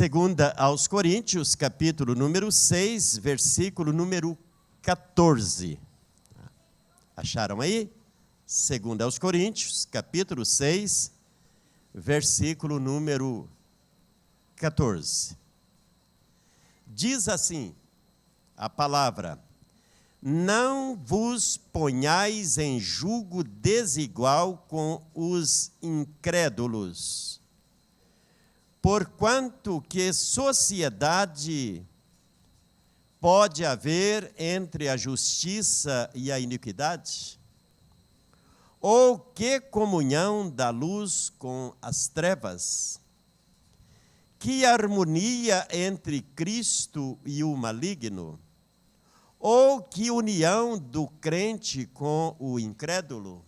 Segunda aos Coríntios, capítulo número 6, versículo número 14. Acharam aí? Segunda aos Coríntios, capítulo 6, versículo número 14. Diz assim a palavra: não vos ponhais em julgo desigual com os incrédulos, porquanto que sociedade pode haver entre a justiça e a iniquidade? Ou que comunhão da luz com as trevas? Que harmonia entre Cristo e o maligno? Ou que união do crente com o incrédulo?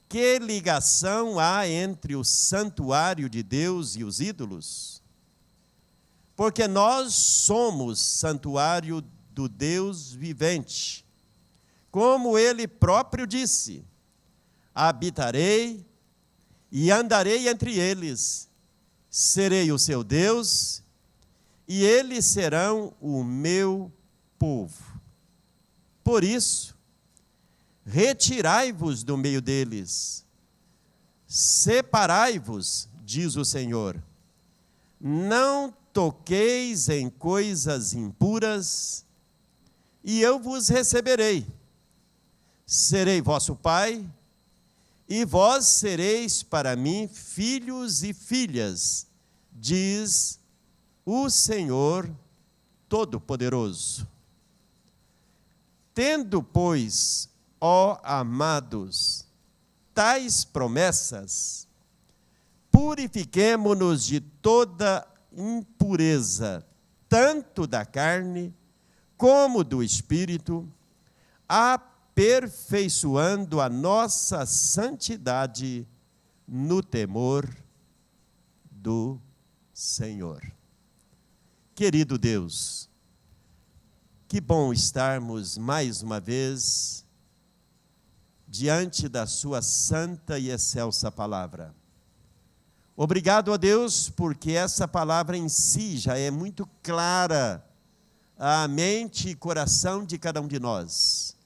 Que ligação há entre o santuário de Deus e os ídolos? Porque nós somos santuário do Deus vivente. Como ele próprio disse: habitarei e andarei entre eles, serei o seu Deus, e eles serão o meu povo. Por isso, retirai-vos do meio deles, separai-vos, diz o Senhor. Não toqueis em coisas impuras, e eu vos receberei. Serei vosso pai, e vós sereis para mim filhos e filhas, diz o Senhor Todo-Poderoso. Tendo, pois, ó amados, tais promessas, purifiquemo-nos de toda impureza, tanto da carne como do espírito, aperfeiçoando a nossa santidade no temor do Senhor. Querido Deus, que bom estarmos mais uma vez diante da sua santa e excelsa palavra. Obrigado a Deus, porque essa palavra em si já é muito clara à mente e coração de cada um de nós.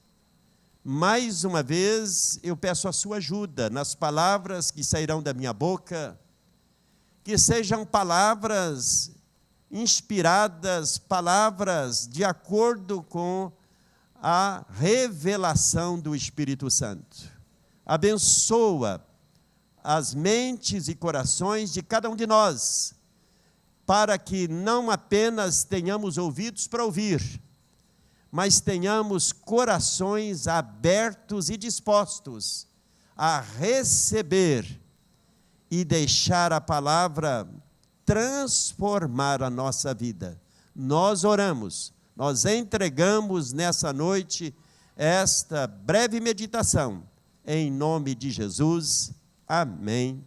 Mais uma vez, eu peço a sua ajuda nas palavras que sairão da minha boca, que sejam palavras inspiradas, palavras de acordo com a revelação do Espírito Santo. Abençoa as mentes e corações de cada um de nós, para que não apenas tenhamos ouvidos para ouvir, mas tenhamos corações abertos e dispostos a receber e deixar a palavra transformar a nossa vida. Nós oramos, nós entregamos nessa noite esta breve meditação, em nome de Jesus. Amém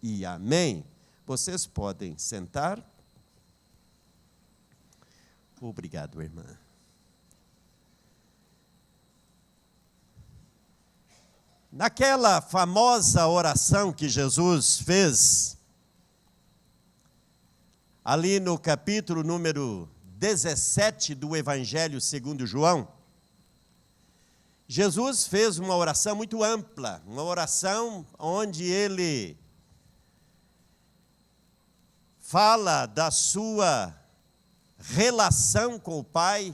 e amém. Vocês podem sentar. Obrigado, irmã. Naquela famosa oração que Jesus fez, ali no capítulo número 17 do Evangelho segundo João, Jesus fez uma oração muito ampla, uma oração onde ele fala da sua relação com o Pai,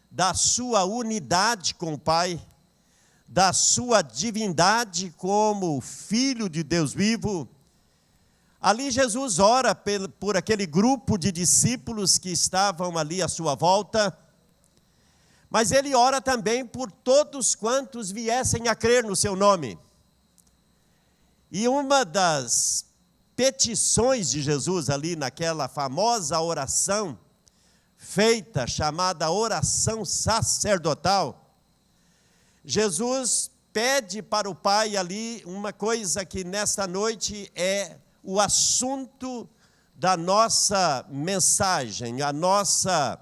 da sua unidade com o Pai, da sua divindade como Filho de Deus vivo. Ali Jesus ora por aquele grupo de discípulos que estavam ali à sua volta, mas ele ora também por todos quantos viessem a crer no seu nome. E uma das petições de Jesus ali naquela famosa oração feita, chamada oração sacerdotal, Jesus pede para o Pai ali uma coisa que nesta noite é o assunto da nossa mensagem, a nossa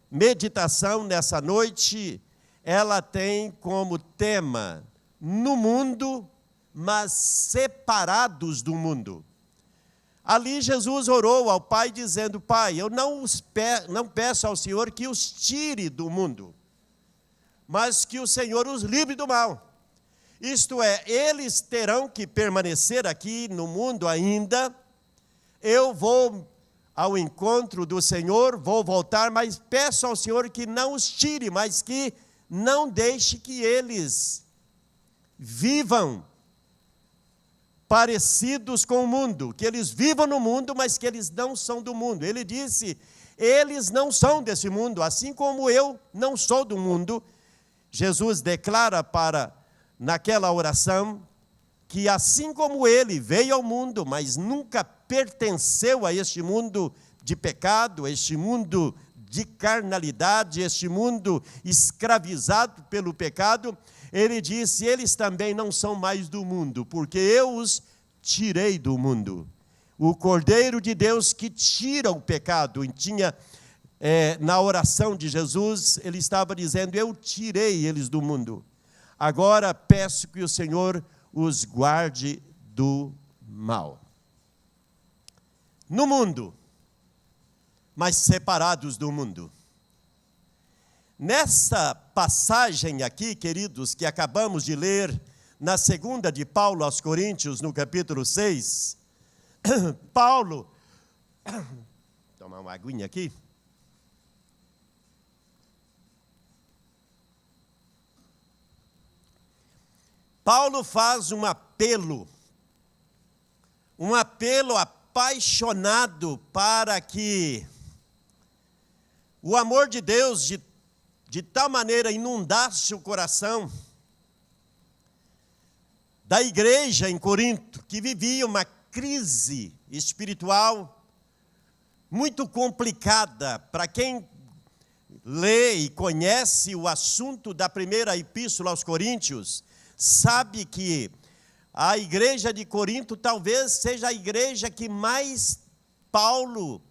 meditação nessa noite, ela tem como tema: no mundo, mas separados do mundo. Ali Jesus orou ao Pai dizendo: Pai, eu não peço ao Senhor que os tire do mundo, mas que o Senhor os livre do mal. Isto é, eles terão que permanecer aqui no mundo ainda. Eu vou ao encontro do Senhor, vou voltar, mas peço ao Senhor que não os tire, mas que não deixe que eles vivam parecidos com o mundo, que eles vivam no mundo, mas que eles não são do mundo. Ele disse: eles não são desse mundo, assim como eu não sou do mundo. Jesus declara naquela oração, que assim como ele veio ao mundo, mas nunca pertenceu a este mundo de pecado, este mundo de carnalidade, este mundo escravizado pelo pecado, ele disse: eles também não são mais do mundo, porque eu os tirei do mundo. O Cordeiro de Deus que tira o pecado, e tinha na oração de Jesus, ele estava dizendo: eu tirei eles do mundo. Agora peço que o Senhor os guarde do mal. No mundo, mas separados do mundo. Nessa passagem aqui, queridos, que acabamos de ler, na segunda de Paulo aos Coríntios, no capítulo 6, Paulo, tomar uma aguinha aqui. Paulo faz um apelo apaixonado para que o amor de Deus de tal maneira inundasse o coração da igreja em Corinto, que vivia uma crise espiritual muito complicada. Para quem lê e conhece o assunto da primeira epístola aos Coríntios, sabe que a igreja de Corinto talvez seja a igreja que mais Paulo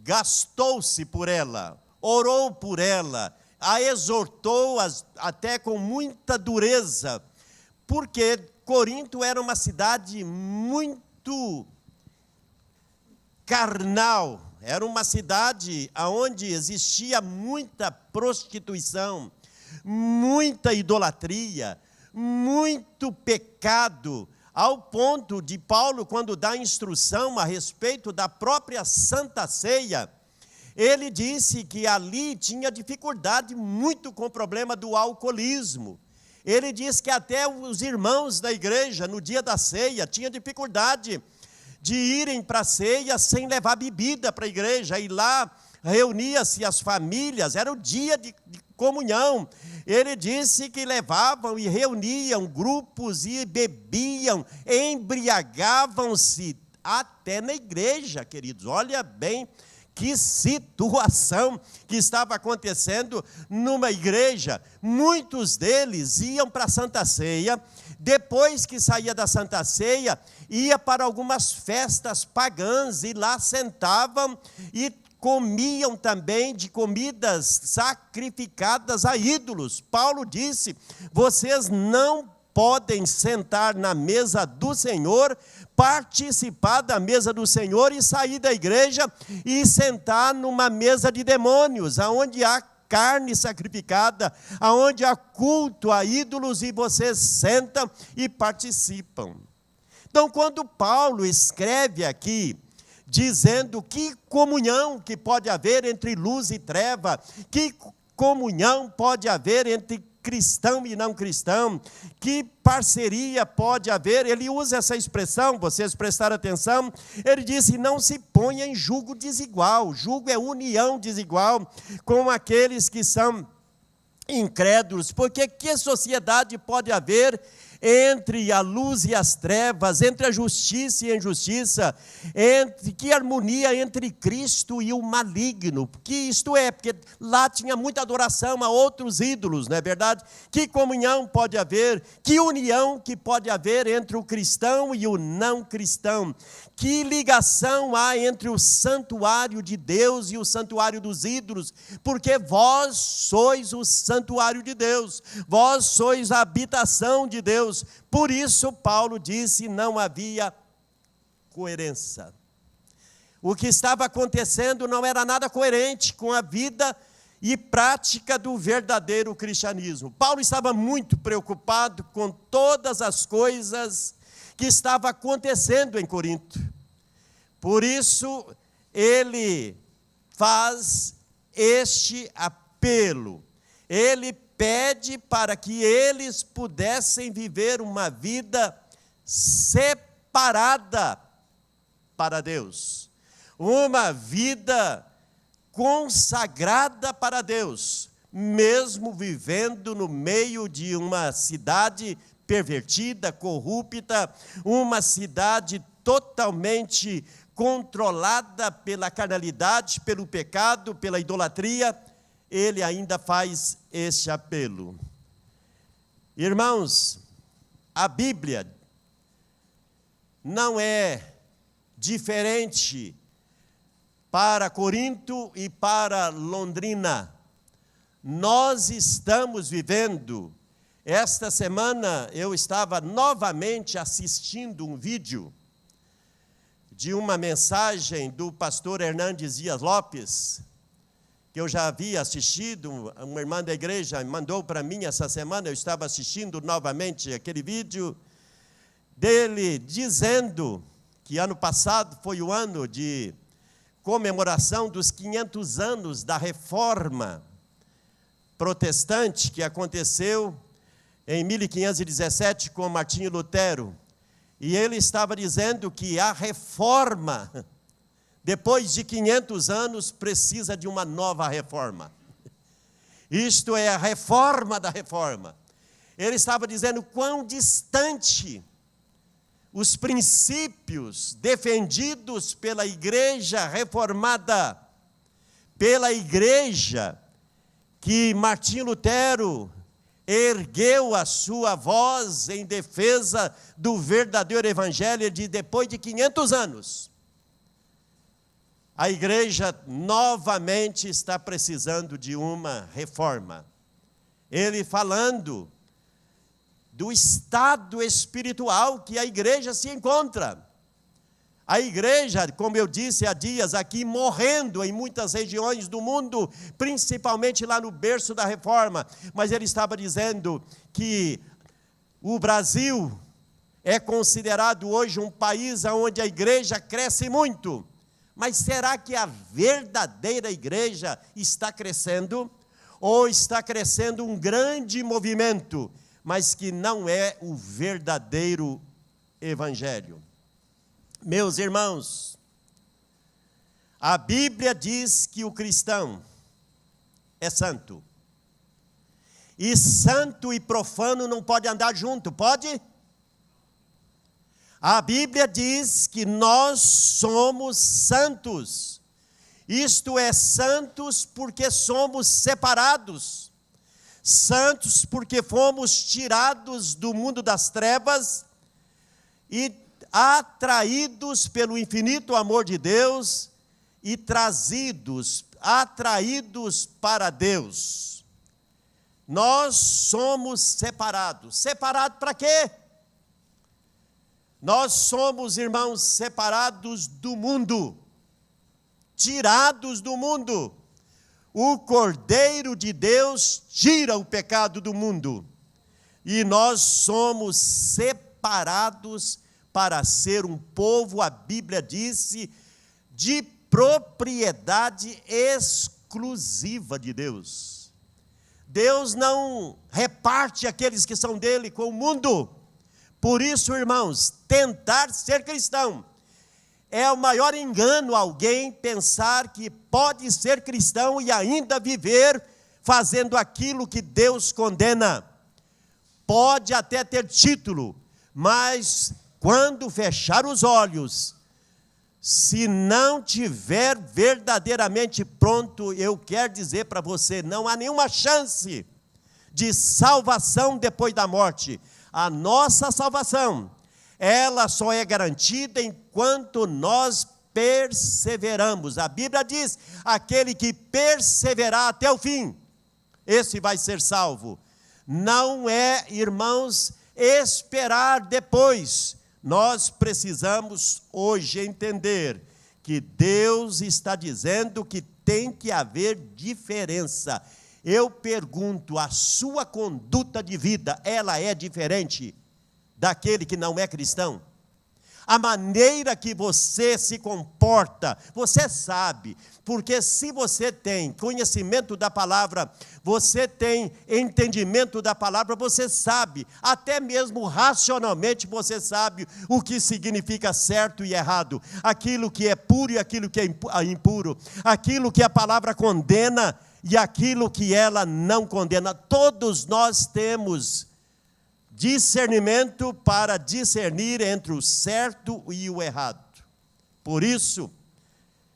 gastou-se por ela, orou por ela, a exortou até com muita dureza, porque Corinto era uma cidade muito carnal, era uma cidade onde existia muita prostituição, muita idolatria, muito pecado, ao ponto de Paulo, quando dá instrução a respeito da própria Santa Ceia, ele disse que ali tinha dificuldade muito com o problema do alcoolismo. Ele diz que até os irmãos da igreja, no dia da ceia, tinham dificuldade de irem para a ceia sem levar bebida para a igreja, e lá reunia-se as famílias, era o dia de comunhão. Ele disse que levavam e reuniam grupos e bebiam, embriagavam-se até na igreja, queridos. Olha bem que situação que estava acontecendo numa igreja. Muitos deles iam para a Santa Ceia, depois que saía da Santa Ceia, ia para algumas festas pagãs, e lá sentavam e comiam também de comidas sacrificadas a ídolos. Paulo disse: vocês não podem sentar na mesa do Senhor, participar da mesa do Senhor e sair da igreja e sentar numa mesa de demônios, aonde há carne sacrificada, aonde há culto a ídolos, e vocês sentam e participam. Então, quando Paulo escreve aqui, dizendo que comunhão que pode haver entre luz e treva, que comunhão pode haver entre cristão e não cristão, que parceria pode haver, ele usa essa expressão, vocês prestaram atenção, ele disse: não se ponha em julgo desigual. Julgo é união desigual com aqueles que são incrédulos, porque que sociedade pode haver entre a luz e as trevas, entre a justiça e a injustiça, que harmonia entre Cristo e o maligno? Que isto é, porque lá tinha muita adoração a outros ídolos, não é verdade? Que comunhão pode haver, que união que pode haver entre o cristão e o não cristão? Que ligação há entre o santuário de Deus e o santuário dos ídolos? Porque vós sois o santuário de Deus, vós sois a habitação de Deus. Por isso Paulo disse: não havia coerência. o que estava acontecendo não era nada coerente com a vida e prática do verdadeiro cristianismo. Paulo estava muito preocupado com todas as coisas que estavam acontecendo em Corinto. Por isso, ele faz este apelo. Ele pede para que eles pudessem viver uma vida separada para Deus. Uma vida consagrada para Deus, mesmo vivendo no meio de uma cidade pervertida, corrupta, uma cidade totalmente controlada pela carnalidade, pelo pecado, pela idolatria. Ele ainda faz este apelo. Irmãos, a Bíblia não é diferente para Corinto e para Londrina. Nós estamos vivendo, esta semana eu estava novamente assistindo um vídeo de uma mensagem do pastor Hernandes Dias Lopes, que eu já havia assistido, uma irmã da igreja mandou para mim essa semana, eu estava assistindo novamente aquele vídeo, dele dizendo que ano passado foi o ano de comemoração dos 500 anos da Reforma Protestante, que aconteceu em 1517 com Martinho Lutero. E ele estava dizendo que a reforma, depois de 500 anos, precisa de uma nova reforma. Isto é a reforma da reforma. Ele estava dizendo quão distante os princípios defendidos pela igreja reformada, pela igreja que Martinho Lutero ergueu a sua voz em defesa do verdadeiro evangelho de depois de 500 anos. A igreja novamente está precisando de uma reforma. Ele falando do estado espiritual que a igreja se encontra. A igreja, como eu disse há dias aqui, morrendo em muitas regiões do mundo, principalmente lá no berço da reforma. Mas ele estava dizendo que o Brasil é considerado hoje um país onde a igreja cresce muito. Mas será que a verdadeira igreja está crescendo? Ou está crescendo um grande movimento, mas que não é o verdadeiro evangelho? Meus irmãos, a Bíblia diz que o cristão é santo. E santo e profano não podem andar junto, pode? A Bíblia diz que nós somos santos. Isto é, santos porque somos separados. Santos porque fomos tirados do mundo das trevas e atraídos pelo infinito amor de Deus e atraídos para Deus. Nós somos separados. Separados para quê? Nós somos, irmãos, separados do mundo, tirados do mundo. O Cordeiro de Deus tira o pecado do mundo. E nós somos separados para ser um povo, a Bíblia disse, de propriedade exclusiva de Deus. Deus não reparte aqueles que são dele com o mundo. Por isso, irmãos, tentar ser cristão é o maior engano alguém pensar que pode ser cristão e ainda viver fazendo aquilo que Deus condena. Pode até ter título, mas quando fechar os olhos, se não tiver verdadeiramente pronto, eu quero dizer para você, não há nenhuma chance de salvação depois da morte. A nossa salvação, ela só é garantida enquanto nós perseveramos. A Bíblia diz, aquele que perseverar até o fim, esse vai ser salvo. Não é, irmãos, esperar depois. Nós precisamos hoje entender que Deus está dizendo que tem que haver diferença. Eu pergunto, a sua conduta de vida, ela é diferente daquele que não é cristão? A maneira que você se comporta, você sabe, porque se você tem conhecimento da palavra, você tem entendimento da palavra, você sabe, até mesmo racionalmente você sabe o que significa certo e errado, aquilo que é puro e aquilo que é impuro, aquilo que a palavra condena e aquilo que ela não condena. Todos nós temos discernimento para discernir entre o certo e o errado. Por isso,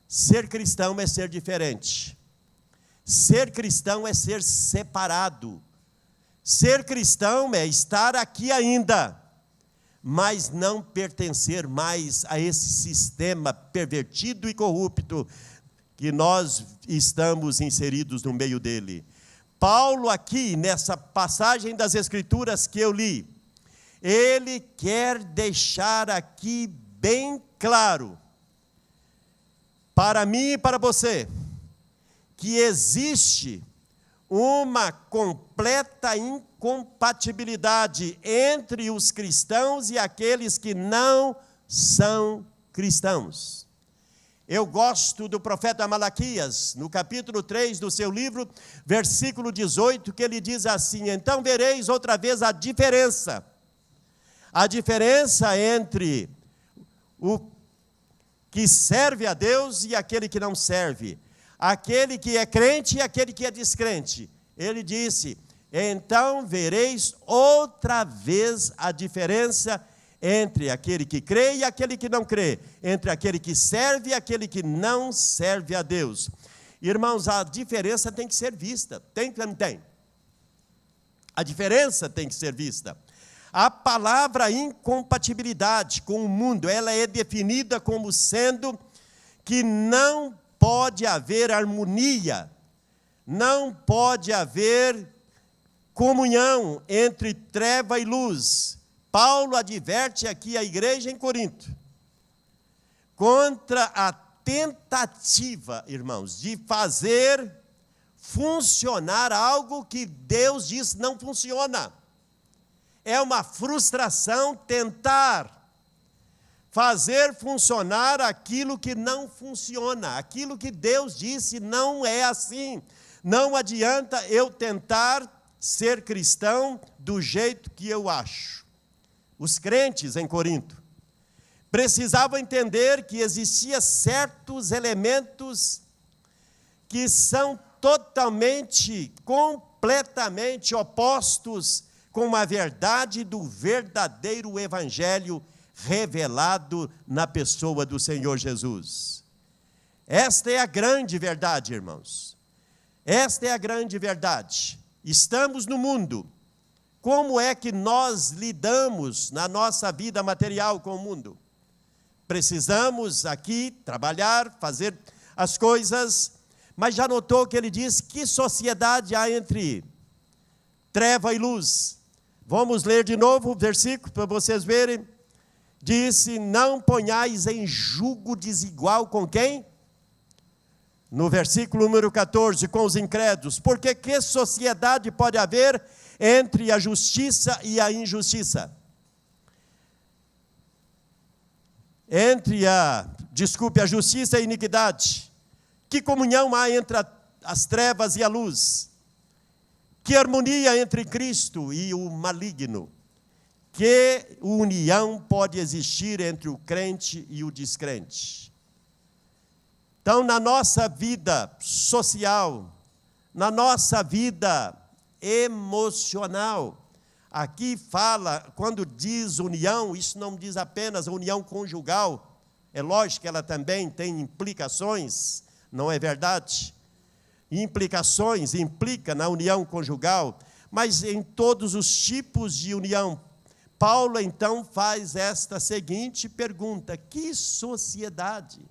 ser cristão é ser diferente. Ser cristão é ser separado. Ser cristão é estar aqui ainda, mas não pertencer mais a esse sistema pervertido e corrupto que nós estamos inseridos no meio dele. Paulo aqui, nessa passagem das Escrituras que eu li, ele quer deixar aqui bem claro, para mim e para você, que existe uma completa incompatibilidade entre os cristãos e aqueles que não são cristãos. Eu gosto do profeta Malaquias, no capítulo 3 do seu livro, versículo 18, que ele diz assim: então vereis outra vez a diferença entre o que serve a Deus e aquele que não serve, aquele que é crente e aquele que é descrente. Ele disse: então vereis outra vez a diferença entre aquele que crê e aquele que não crê, entre aquele que serve e aquele que não serve a Deus. Irmãos, a diferença tem que ser vista. Tem ou não tem? A diferença tem que ser vista. A palavra incompatibilidade com o mundo, ela é definida como sendo que não pode haver harmonia, não pode haver comunhão entre treva e luz. Paulo adverte aqui a igreja em Corinto contra a tentativa, irmãos, de fazer funcionar algo que Deus diz não funciona. É uma frustração tentar fazer funcionar aquilo que não funciona, aquilo que Deus disse não é assim. Não adianta eu tentar ser cristão do jeito que eu acho. Os crentes em Corinto precisavam entender que existiam certos elementos que são completamente opostos com a verdade do verdadeiro evangelho revelado na pessoa do Senhor Jesus. Esta é a grande verdade, irmãos. Esta é a grande verdade. Estamos no mundo. Como é que nós lidamos na nossa vida material com o mundo? Precisamos aqui trabalhar, fazer as coisas, mas já notou que ele diz que sociedade há entre treva e luz? Vamos ler de novo o versículo para vocês verem. Disse: não ponhais em jugo desigual com quem? No versículo número 14, com os incrédulos. Porque que sociedade pode haver entre a justiça e a injustiça? A justiça e a iniquidade. Que comunhão há entre as trevas e a luz? Que harmonia entre Cristo e o maligno? Que união pode existir entre o crente e o descrente? Então, na nossa vida social, na nossa vida emocional, aqui fala, quando diz união, isso não diz apenas a união conjugal, é lógico que ela também tem implicações, não é verdade? Implicações, implica na união conjugal, mas em todos os tipos de união. Paulo, então, faz esta seguinte pergunta: que sociedade?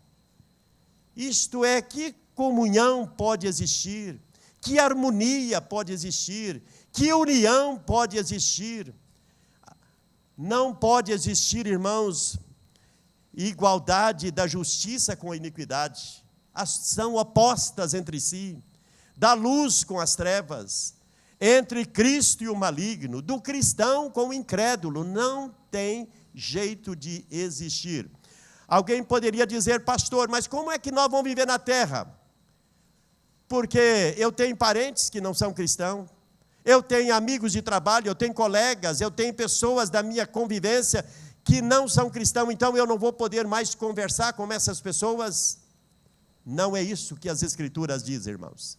Isto é, que comunhão pode existir? Que harmonia pode existir? Que união pode existir? Não pode existir, irmãos, igualdade da justiça com a iniquidade. São opostas entre si. Da luz com as trevas. Entre Cristo e o maligno. Do cristão com o incrédulo. Não tem jeito de existir. Alguém poderia dizer, pastor, mas como é que nós vamos viver na terra? Porque eu tenho parentes que não são cristãos. Eu tenho amigos de trabalho, eu tenho colegas, eu tenho pessoas da minha convivência que não são cristãos, então eu não vou poder mais conversar com essas pessoas. Não é isso que as Escrituras dizem, irmãos.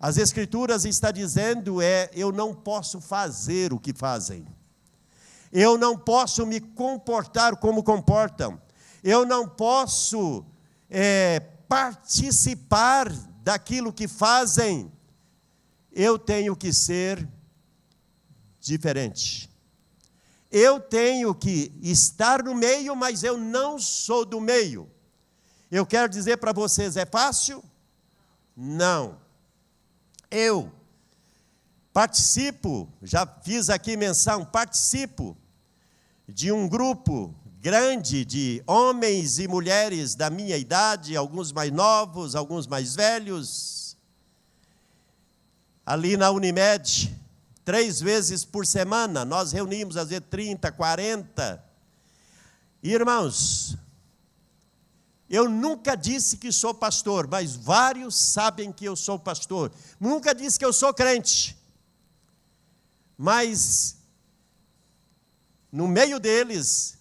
As Escrituras estão dizendo eu não posso fazer o que fazem. Eu não posso me comportar como comportam. Eu não posso participar daquilo que fazem. Eu tenho que ser diferente. Eu tenho que estar no meio, mas eu não sou do meio. Eu quero dizer para vocês, é fácil? Não. Eu participo, já fiz aqui menção, participo de um grupo grande de homens e mulheres da minha idade, alguns mais novos, alguns mais velhos, ali na Unimed, 3 vezes por semana, nós reunimos às vezes 30, 40. Irmãos, eu nunca disse que sou pastor, mas vários sabem que eu sou pastor. Nunca disse que eu sou crente. Mas, no meio deles,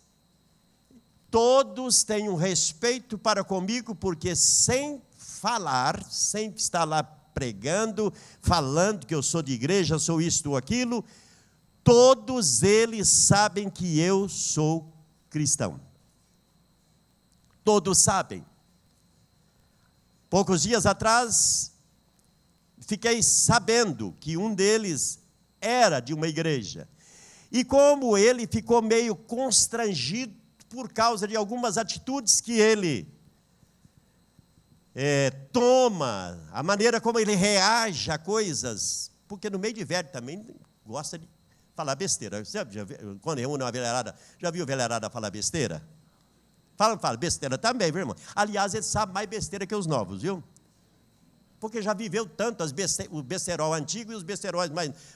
todos têm um respeito para comigo, porque sem falar, sem estar lá pregando, falando que eu sou de igreja, sou isto ou aquilo, todos eles sabem que eu sou cristão. Todos sabem. Poucos dias atrás, fiquei sabendo que um deles era de uma igreja. E como ele ficou meio constrangido por causa de algumas atitudes que ele toma, a maneira como ele reage a coisas, porque no meio de velho também gosta de falar besteira. Você quando reúne uma velharada, já viu velharada falar besteira? Fala besteira também, viu, irmão? Aliás, ele sabe mais besteira que os novos, viu? Porque já viveu tanto o besterol antigo e os besteróis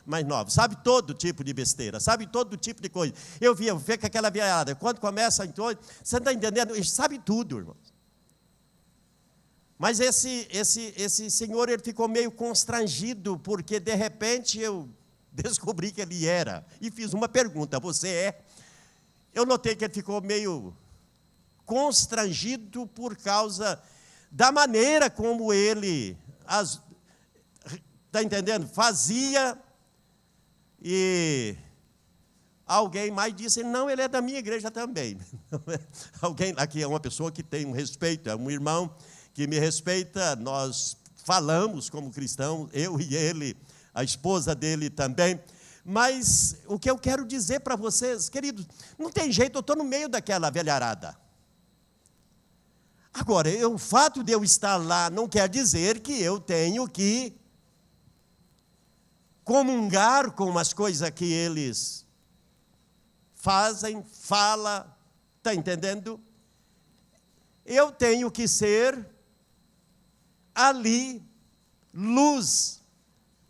mais novos. Sabe todo tipo de besteira, sabe todo tipo de coisa. Eu vi com aquela velharada, quando começa, então, você não está entendendo? Ele sabe tudo, irmão. Mas esse senhor, ele ficou meio constrangido, porque de repente eu descobri que ele era. E fiz uma pergunta, você é? Eu notei que ele ficou meio constrangido por causa da maneira como ele, está entendendo? Fazia, e alguém mais disse, não, ele é da minha igreja também. Alguém aqui é uma pessoa que tem um respeito, é um irmão que me respeita, nós falamos como cristãos, eu e ele, a esposa dele também. Mas o que eu quero dizer para vocês, queridos, não tem jeito, eu estou no meio daquela velharada. Agora, o fato de eu estar lá não quer dizer que eu tenho que comungar com as coisas que eles fazem, falam, está entendendo? Eu tenho que ser ali luz,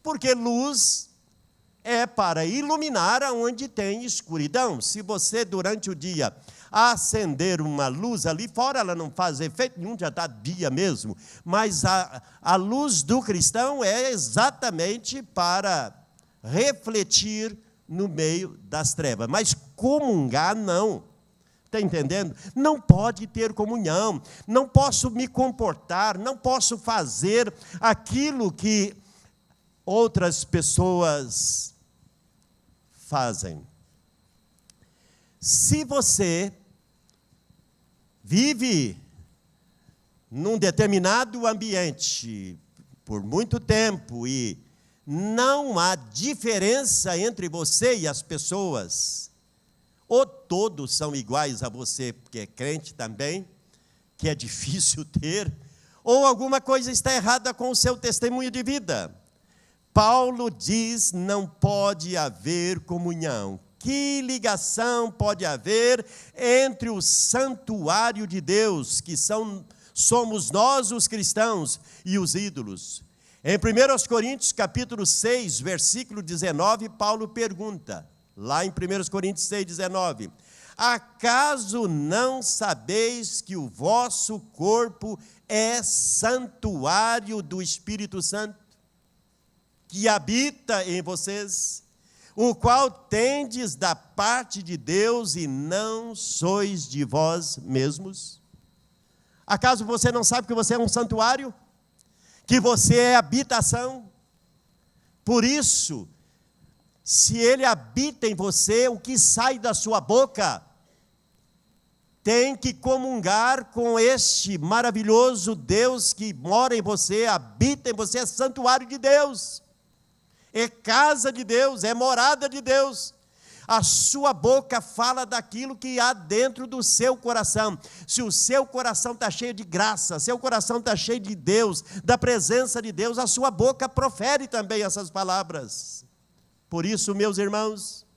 porque luz é para iluminar aonde tem escuridão. Se você durante o dia acender uma luz ali fora, ela não faz efeito nenhum, já está dia mesmo, mas a luz do cristão é exatamente para refletir no meio das trevas, mas comungar não. Está entendendo? Não pode ter comunhão, não posso me comportar, não posso fazer aquilo que outras pessoas fazem. Se você vive num determinado ambiente por muito tempo e não há diferença entre você e as pessoas, ou todos são iguais a você, porque é crente também, que é difícil ter, ou alguma coisa está errada com o seu testemunho de vida. Paulo diz: não pode haver comunhão. Que ligação pode haver entre o santuário de Deus, que somos nós os cristãos, e os ídolos? Em 1 Coríntios capítulo 6, versículo 19, Paulo pergunta, lá em 1 Coríntios 6, 19: acaso não sabeis que o vosso corpo é santuário do Espírito Santo, que habita em vocês, o qual tendes da parte de Deus e não sois de vós mesmos? Acaso você não sabe que você é um santuário? Que você é habitação? Por isso, se Ele habita em você, o que sai da sua boca tem que comungar com este maravilhoso Deus que mora em você, habita em você, é santuário de Deus, é casa de Deus, é morada de Deus. A sua boca fala daquilo que há dentro do seu coração. Se o seu coração está cheio de graça, seu coração está cheio de Deus, da presença de Deus, a sua boca profere também essas palavras. Por isso, meus irmãos,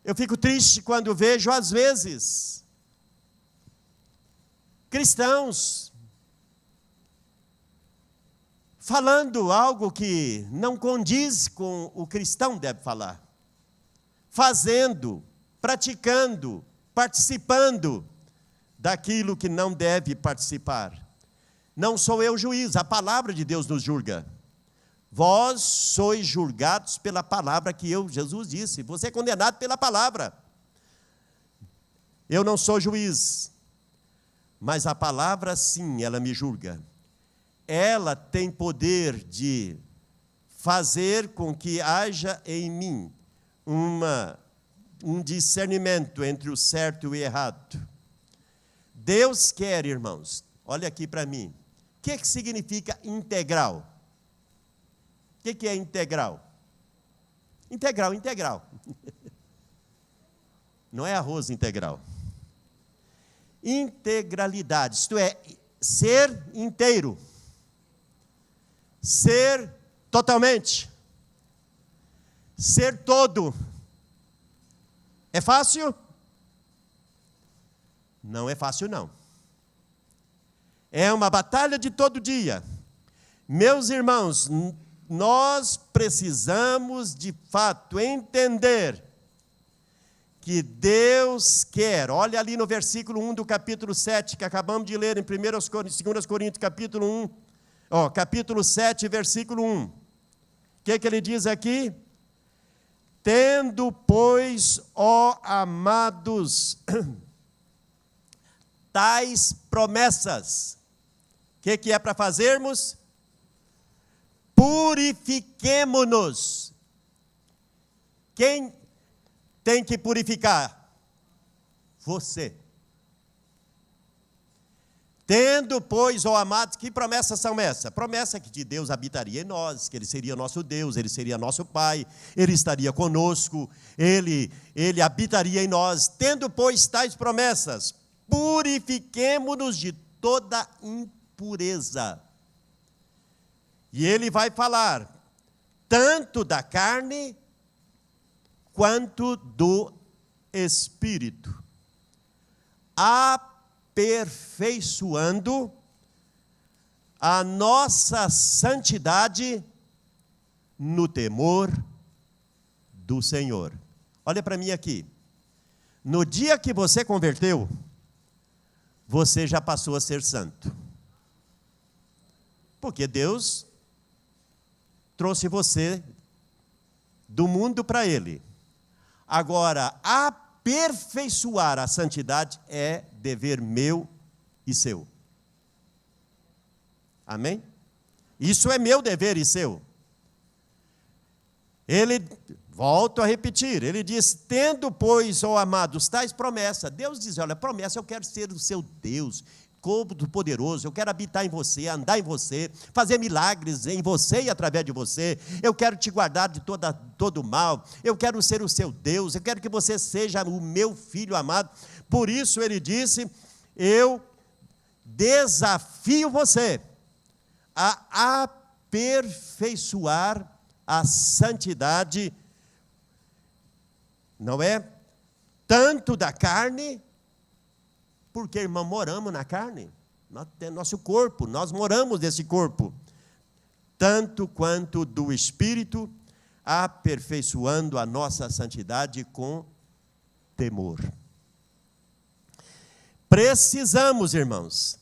eu fico triste quando vejo, às vezes, cristãos falando algo que não condiz com o cristão deve falar, fazendo, praticando, participando daquilo que não deve participar. Não sou eu juiz, a palavra de Deus nos julga. Vós sois julgados pela palavra que Jesus disse, você é condenado pela palavra. Eu não sou juiz, mas a palavra sim, ela me julga. Ela tem poder de fazer com que haja em mim um discernimento entre o certo e o errado. Deus quer, irmãos, olha aqui para mim, o que significa integral? O que é integral? Integral. Não é arroz integral. Integralidade, isto é, ser inteiro. Ser totalmente. Ser todo. É fácil? Não é fácil, não. É uma batalha de todo dia. Meus irmãos, nós precisamos de fato entender que Deus quer, olha ali no versículo 1 do capítulo 7, que acabamos de ler em 2 Coríntios, capítulo 7, versículo 1. O que ele diz aqui? Tendo, pois, ó amados, tais promessas. O que é para fazermos? Purifiquemo-nos. Quem tem que purificar? Você. Tendo, pois, ó amados, que promessas são essas? Promessa que de Deus habitaria em nós, que Ele seria nosso Deus, Ele seria nosso Pai, Ele estaria conosco, Ele habitaria em nós. Tendo, pois, tais promessas, purifiquemo-nos de toda impureza. E Ele vai falar tanto da carne quanto do Espírito, aperfeiçoando a nossa santidade no temor do Senhor. Olha para mim aqui. No dia que você converteu, você já passou a ser santo. Porque Deus trouxe você do mundo para Ele. Agora, aperfeiçoar a santidade é dever meu e seu. Amém? Isso é meu dever e seu. Ele, volto a repetir, ele diz, tendo, pois, ó amados, tais promessas. Deus diz, olha, promessa, eu quero ser o seu Deus, Todo-Poderoso, eu quero habitar em você, andar em você, fazer milagres em você e através de você, eu quero te guardar de todo mal, eu quero ser o seu Deus, eu quero que você seja o meu filho amado. Por isso ele disse, eu desafio você a aperfeiçoar a santidade, não é? Tanto da carne, porque, irmão, moramos na carne, nosso corpo, nós moramos nesse corpo, tanto quanto do Espírito, aperfeiçoando a nossa santidade com temor. Precisamos, irmãos,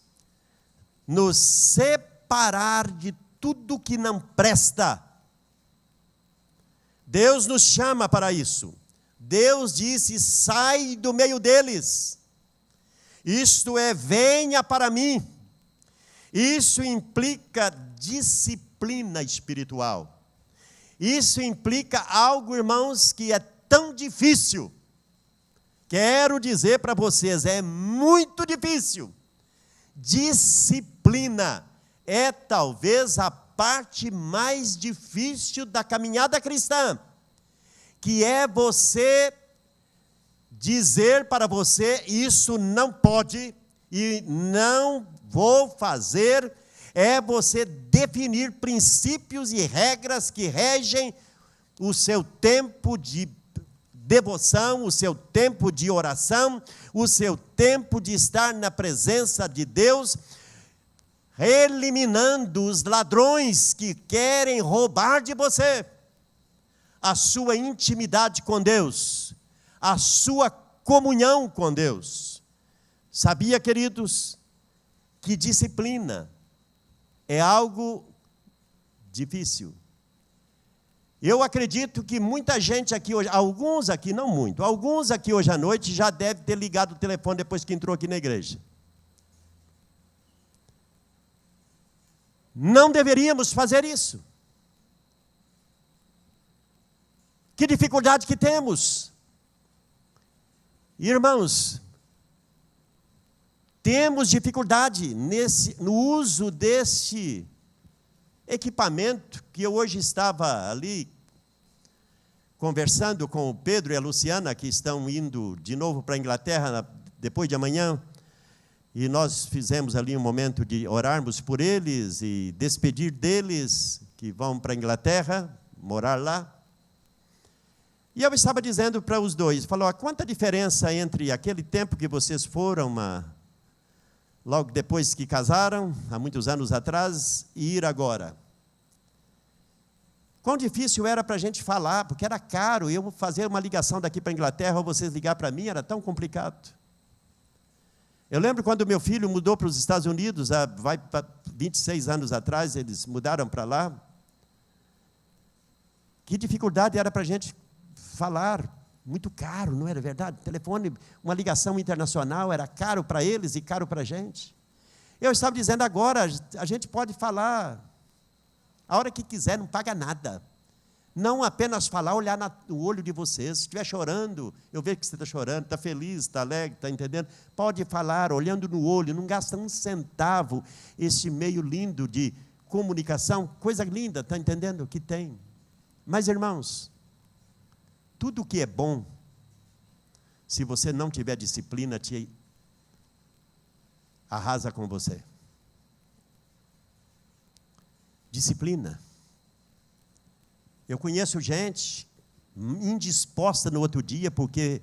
nos separar de tudo que não presta. Deus nos chama para isso. Deus disse: sai do meio deles. Isto é, venha para mim. Isso implica disciplina espiritual. Isso implica algo, irmãos, que é tão difícil. Quero dizer para vocês, é muito difícil. Disciplina é talvez a parte mais difícil da caminhada cristã, que é você dizer para você: isso não pode e não vou fazer. É você definir princípios e regras que regem o seu tempo de devoção, o seu tempo de oração, o seu tempo de estar na presença de Deus, eliminando os ladrões que querem roubar de você a sua intimidade com Deus, a sua comunhão com Deus. Sabia, queridos, que disciplina é algo difícil. Eu acredito que muita gente aqui hoje, alguns aqui, não muito, alguns aqui hoje à noite já devem ter ligado o telefone depois que entrou aqui na igreja. Não deveríamos fazer isso. Que dificuldade que temos. Irmãos, temos dificuldade no uso desse equipamento que eu hoje estava ali conversando com o Pedro e a Luciana, que estão indo de novo para a Inglaterra depois de amanhã, e nós fizemos ali um momento de orarmos por eles e despedir deles, que vão para a Inglaterra, morar lá. E eu estava dizendo para os dois, falou: quanta diferença entre aquele tempo que vocês foram, logo depois que casaram, há muitos anos atrás, e ir agora. Quão difícil era para a gente falar, porque era caro. Eu fazer uma ligação daqui para a Inglaterra, ou vocês ligar para mim, era tão complicado. Eu lembro quando meu filho mudou para os Estados Unidos, vai para 26 anos atrás, eles mudaram para lá. Que dificuldade era para a gente falar. Muito caro, não era verdade? Telefone, uma ligação internacional era caro para eles e caro para a gente. Eu estava dizendo agora, a gente pode falar a hora que quiser, não paga nada. Não apenas falar, olhar no olho de vocês. Se estiver chorando, eu vejo que você está chorando, está feliz, está alegre, está entendendo? Pode falar, olhando no olho, não gasta um centavo. Esse meio lindo de comunicação, coisa linda, está entendendo? Que tem. Mas, irmãos, tudo que é bom, se você não tiver disciplina, te arrasa com você. Disciplina. Eu conheço gente indisposta no outro dia porque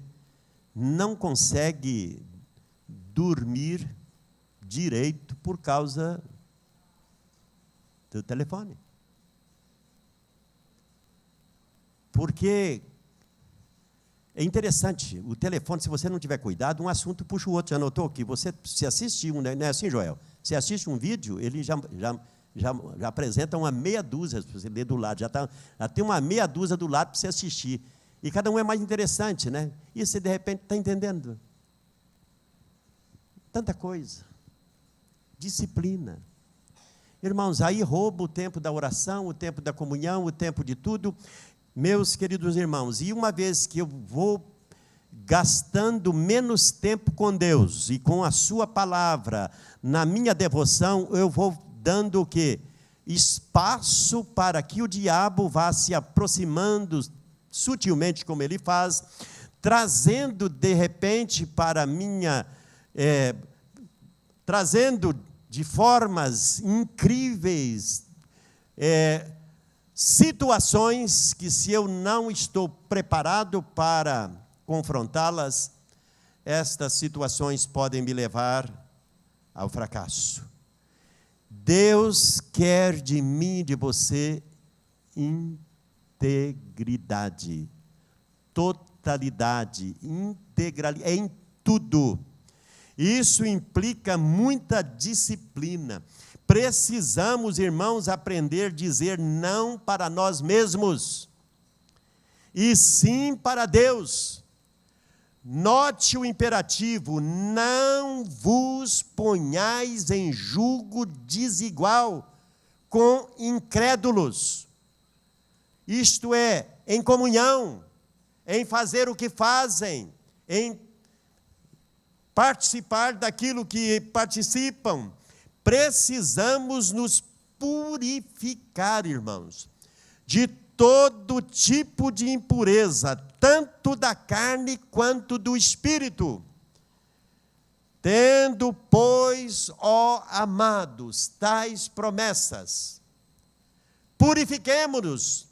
não consegue dormir direito por causa do telefone. Porque é interessante, o telefone, se você não tiver cuidado, um assunto puxa o outro. Já notou que você se assiste não é assim, Joel? Você assiste um vídeo, ele já apresenta uma meia dúzia, se você ler do lado, já tem uma meia dúzia do lado para você assistir. E cada um é mais interessante, né? E você, de repente, está entendendo. Tanta coisa. Disciplina. Irmãos, aí rouba o tempo da oração, o tempo da comunhão, o tempo de tudo. Meus queridos irmãos, e uma vez que eu vou gastando menos tempo com Deus e com a sua palavra, na minha devoção, eu vou dando o quê? Espaço para que o diabo vá se aproximando sutilmente, como ele faz, trazendo de repente para minha, trazendo de formas incríveis, situações que, se eu não estou preparado para confrontá-las, estas situações podem me levar ao fracasso. Deus quer de mim e de você integridade, totalidade, integralidade, em tudo. Isso implica muita disciplina. Precisamos, irmãos, aprender a dizer não para nós mesmos, e sim para Deus. Note o imperativo: não vos ponhais em julgo desigual com incrédulos. Isto é, em comunhão, em fazer o que fazem, em participar daquilo que participam. Precisamos nos purificar, irmãos, de todo tipo de impureza, tanto da carne quanto do espírito. Tendo, pois, ó amados, tais promessas, purifiquemo-nos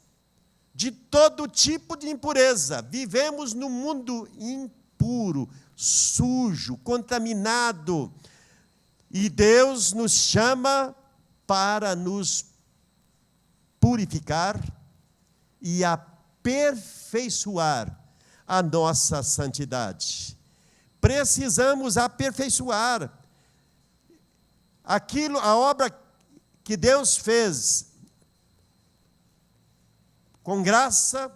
de todo tipo de impureza. Vivemos num mundo impuro, sujo, contaminado, e Deus nos chama para nos purificar e aperfeiçoar a nossa santidade. Precisamos aperfeiçoar aquilo, a obra que Deus fez com graça,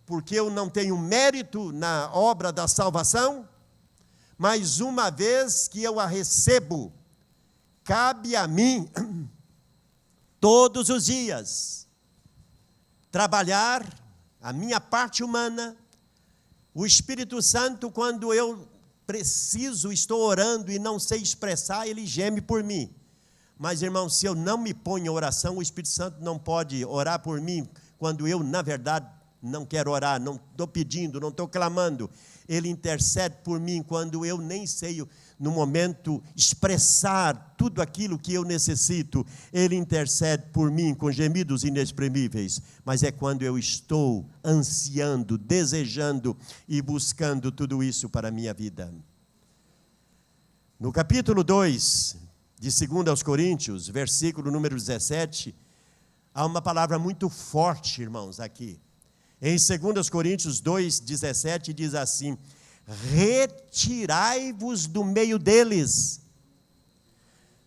porque eu não tenho mérito na obra da salvação, mas uma vez que eu a recebo, cabe a mim, todos os dias, trabalhar a minha parte humana. O Espírito Santo, quando eu preciso, estou orando e não sei expressar, ele geme por mim. Mas, irmão, se eu não me ponho em oração, o Espírito Santo não pode orar por mim, quando eu, na verdade, não quero orar, não estou pedindo, não estou clamando. Ele intercede por mim quando eu nem sei, no momento, expressar tudo aquilo que eu necessito. Ele intercede por mim com gemidos inexprimíveis. Mas é quando eu estou ansiando, desejando e buscando tudo isso para a minha vida. No capítulo 2, de 2 aos Coríntios, versículo número 17, há uma palavra muito forte, irmãos, aqui. Em 2 Coríntios 2, 17, diz assim: retirai-vos do meio deles,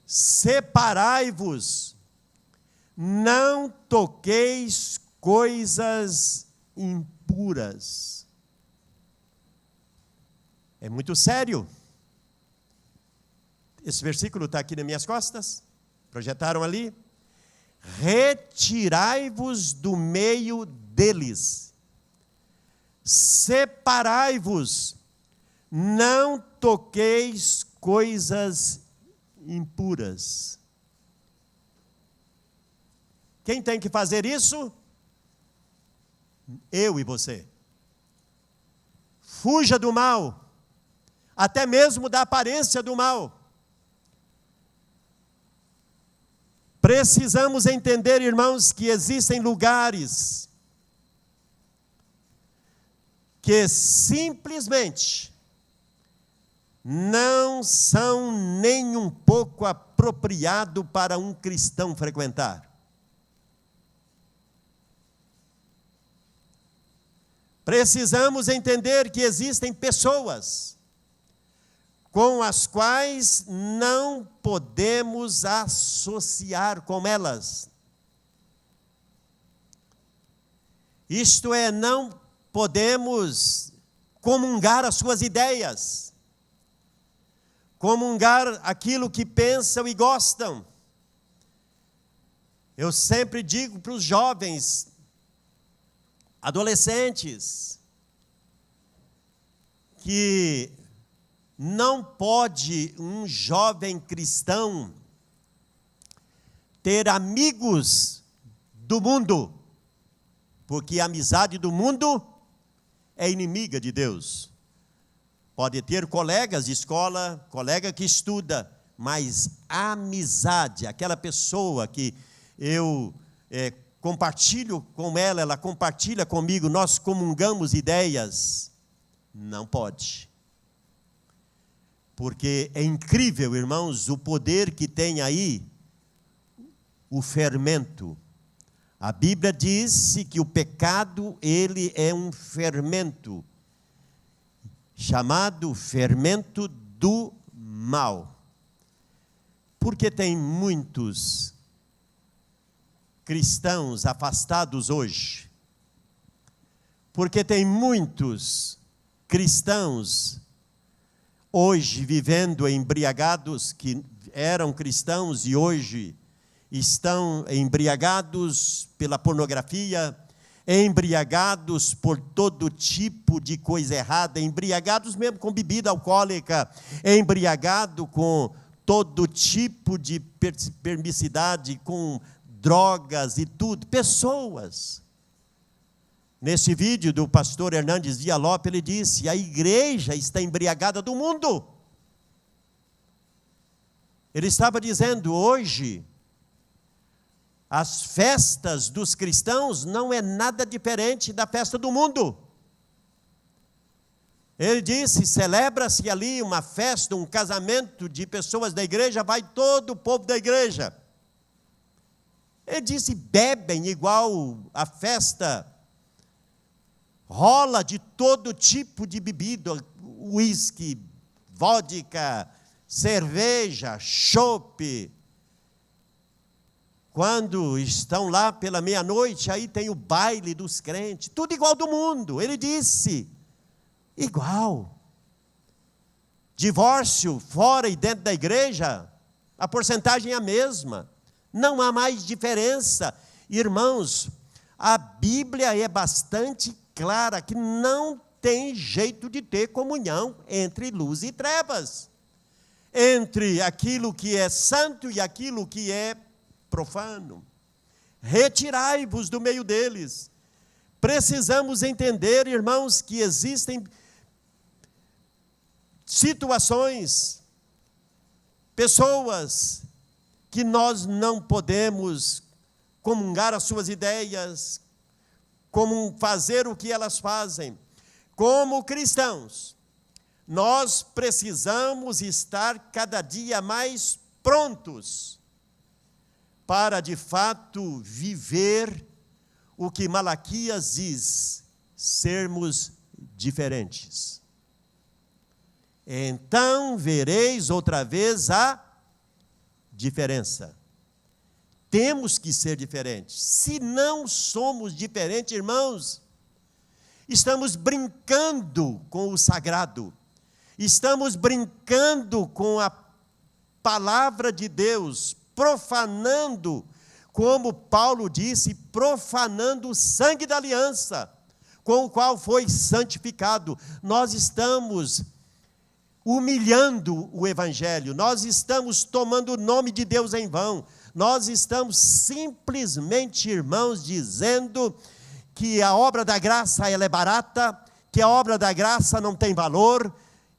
separai-vos, não toqueis coisas impuras. É muito sério. Esse versículo está aqui nas minhas costas, projetaram ali. Retirai-vos do meio deles, separai-vos, não toqueis coisas impuras. Quem tem que fazer isso? Eu e você. Fuja do mal, até mesmo da aparência do mal. Precisamos entender, irmãos, que existem lugares que simplesmente não são nem um pouco apropriado para um cristão frequentar. Precisamos entender que existem pessoas com as quais não podemos associar com elas. Isto é, não podemos comungar as suas ideias, comungar aquilo que pensam e gostam. Eu sempre digo para os jovens, adolescentes, que não pode um jovem cristão ter amigos do mundo, porque a amizade do mundo é inimiga de Deus. Pode ter colegas de escola, colega que estuda, mas a amizade, aquela pessoa que eu compartilho com ela, ela compartilha comigo, nós comungamos ideias. Não pode. Porque é incrível, irmãos, o poder que tem aí o fermento. A Bíblia disse que o pecado, ele é um fermento, chamado fermento do mal. Porque tem muitos cristãos afastados hoje. Porque tem muitos cristãos hoje vivendo embriagados, que eram cristãos e hoje estão embriagados pela pornografia, embriagados por todo tipo de coisa errada, embriagados mesmo com bebida alcoólica, embriagado com todo tipo de permissividade, com drogas e tudo, pessoas. Nesse vídeo do pastor Hernandes Dias Lopes, ele disse: a igreja está embriagada do mundo. Ele estava dizendo, hoje, as festas dos cristãos não é nada diferente da festa do mundo. Ele disse, celebra-se ali uma festa, um casamento de pessoas da igreja, vai todo o povo da igreja. Ele disse, bebem igual a festa, rola de todo tipo de bebida, uísque, vodka, cerveja, chope. Quando estão lá pela meia-noite, aí tem o baile dos crentes, tudo igual do mundo. Ele disse, igual. Divórcio fora e dentro da igreja, a porcentagem é a mesma. Não há mais diferença. Irmãos, a Bíblia é bastante clara que não tem jeito de ter comunhão entre luz e trevas. Entre aquilo que é santo e aquilo que é profano. Retirai-vos do meio deles. Precisamos entender, irmãos, que existem situações, pessoas que nós não podemos comungar as suas ideias, como fazer o que elas fazem. Como cristãos, nós precisamos estar cada dia mais prontos para, de fato, viver o que Malaquias diz, sermos diferentes. Então vereis outra vez a diferença. Temos que ser diferentes. Se não somos diferentes, irmãos, estamos brincando com o sagrado, estamos brincando com a palavra de Deus, profanando, como Paulo disse, profanando o sangue da aliança, com o qual foi santificado. Nós estamos humilhando o Evangelho, nós estamos tomando o nome de Deus em vão, nós estamos simplesmente, irmãos, dizendo que a obra da graça ela é barata, que a obra da graça não tem valor.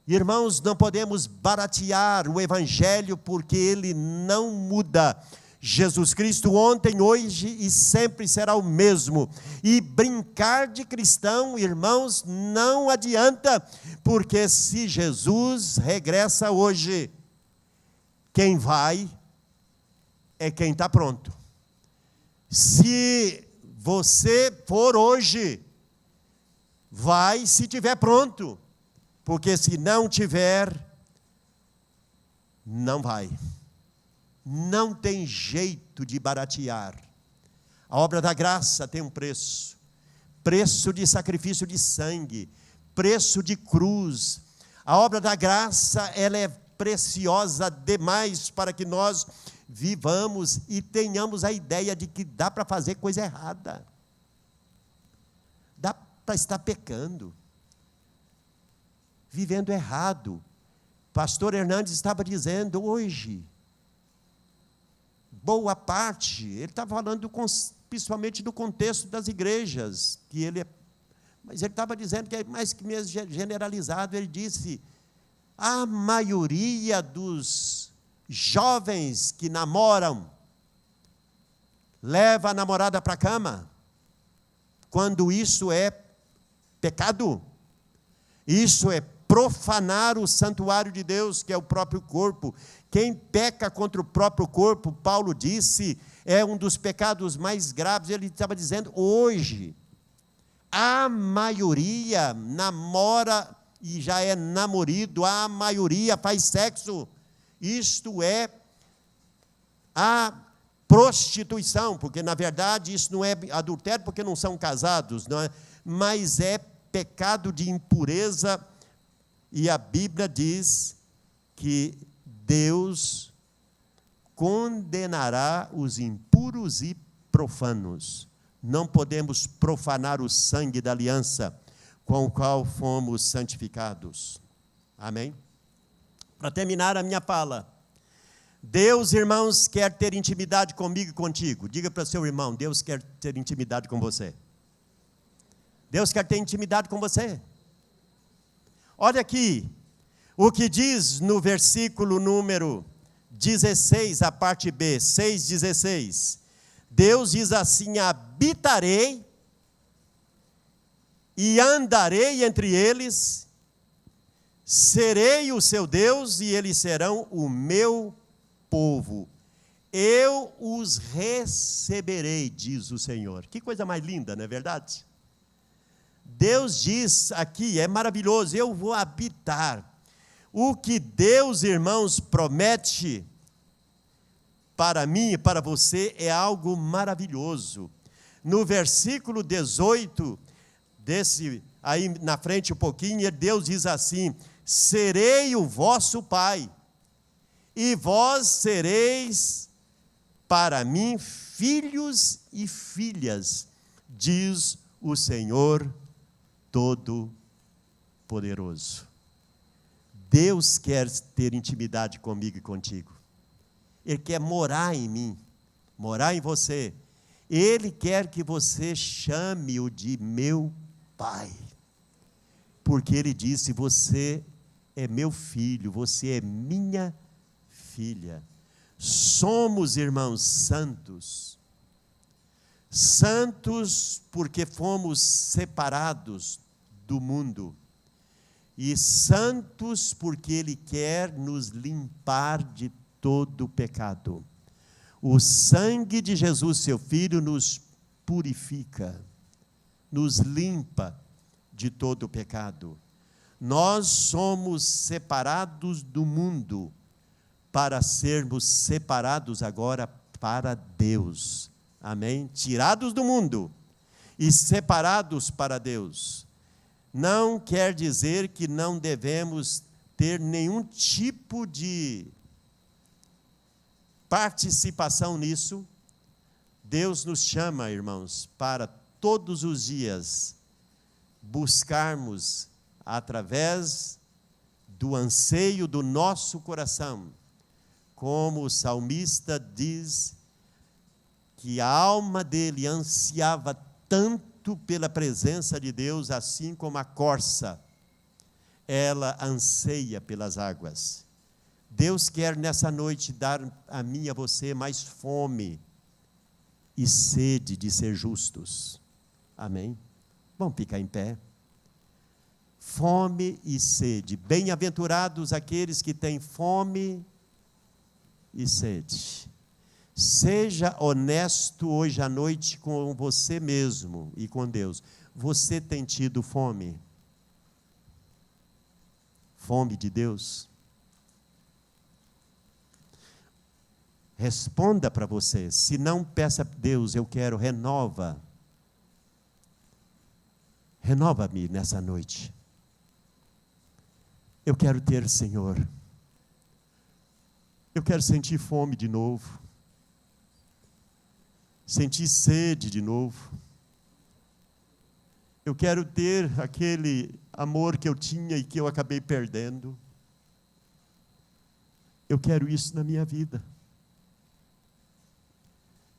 Irmãos, não podemos baratear o Evangelho, porque ele não muda. Jesus Cristo ontem, hoje e sempre será o mesmo. E brincar de cristão, irmãos, não adianta, porque se Jesus regressa hoje, quem vai é quem está pronto. Se você for hoje, vai se tiver pronto, porque se não tiver, não vai. Não tem jeito de baratear. A obra da graça tem um preço. Preço de sacrifício de sangue. Preço de cruz. A obra da graça, ela é preciosa demais para que nós vivamos e tenhamos a ideia de que dá para fazer coisa errada. Dá para estar pecando. Vivendo errado. Pastor Hernandes estava dizendo hoje, boa parte, ele está falando principalmente do contexto das igrejas, mas ele estava dizendo que é mais que mesmo generalizado. Ele disse, a maioria dos jovens que namoram leva a namorada para a cama, quando isso é pecado. Isso é profanar o santuário de Deus, que é o próprio corpo. Quem peca contra o próprio corpo, Paulo disse, é um dos pecados mais graves. Ele estava dizendo, hoje, a maioria namora e já é namorido, a maioria faz sexo. Isto é a prostituição, porque na verdade isso não é adultério, porque não são casados, não é? Mas é pecado de impureza, e a Bíblia diz que Deus condenará os impuros e profanos. Não podemos profanar o sangue da aliança com o qual fomos santificados. Amém? Para terminar a minha fala, Deus, irmãos, quer ter intimidade comigo e contigo. Diga para o seu irmão, Deus quer ter intimidade com você. Deus quer ter intimidade com você. Olha aqui, o que diz no versículo número 16, a parte B, 6,16. Deus diz assim, habitarei e andarei entre eles, serei o seu Deus e eles serão o meu povo. Eu os receberei, diz o Senhor. Que coisa mais linda, não é verdade? Deus diz aqui, é maravilhoso, eu vou habitar. O que Deus, irmãos, promete para mim e para você é algo maravilhoso. No versículo 18, aí na frente um pouquinho, Deus diz assim, serei o vosso Pai, e vós sereis para mim filhos e filhas, diz o Senhor Todo-Poderoso. Deus quer ter intimidade comigo e contigo. Ele quer morar em mim, morar em você. Ele quer que você chame-o de meu Pai. Porque Ele disse, você é meu filho, você é minha filha. Somos, irmãos, santos. Santos porque fomos separados do mundo. E santos porque Ele quer nos limpar de todo o pecado. O sangue de Jesus, seu Filho, nos purifica, nos limpa de todo o pecado. Nós somos separados do mundo para sermos separados agora para Deus. Amém? Tirados do mundo e separados para Deus. Não quer dizer que não devemos ter nenhum tipo de participação nisso. Deus nos chama, irmãos, para todos os dias buscarmos, através do anseio do nosso coração, como o salmista diz, que a alma dele ansiava tanto pela presença de Deus, assim como a corça, ela anseia pelas águas. Deus quer nessa noite dar a mim e a você mais fome e sede de ser justos. Amém? Vamos ficar em pé. Fome e sede. Bem-aventurados aqueles que têm fome e sede. Seja honesto hoje à noite com você mesmo e com Deus. Você tem tido fome? Fome de Deus? Responda para você. Se não, peça a Deus, eu quero, renova. Renova-me nessa noite. Eu quero ter, Senhor. Eu quero sentir fome de novo. Sentir sede de novo. Eu quero ter aquele amor que eu tinha e que eu acabei perdendo. Eu quero isso na minha vida.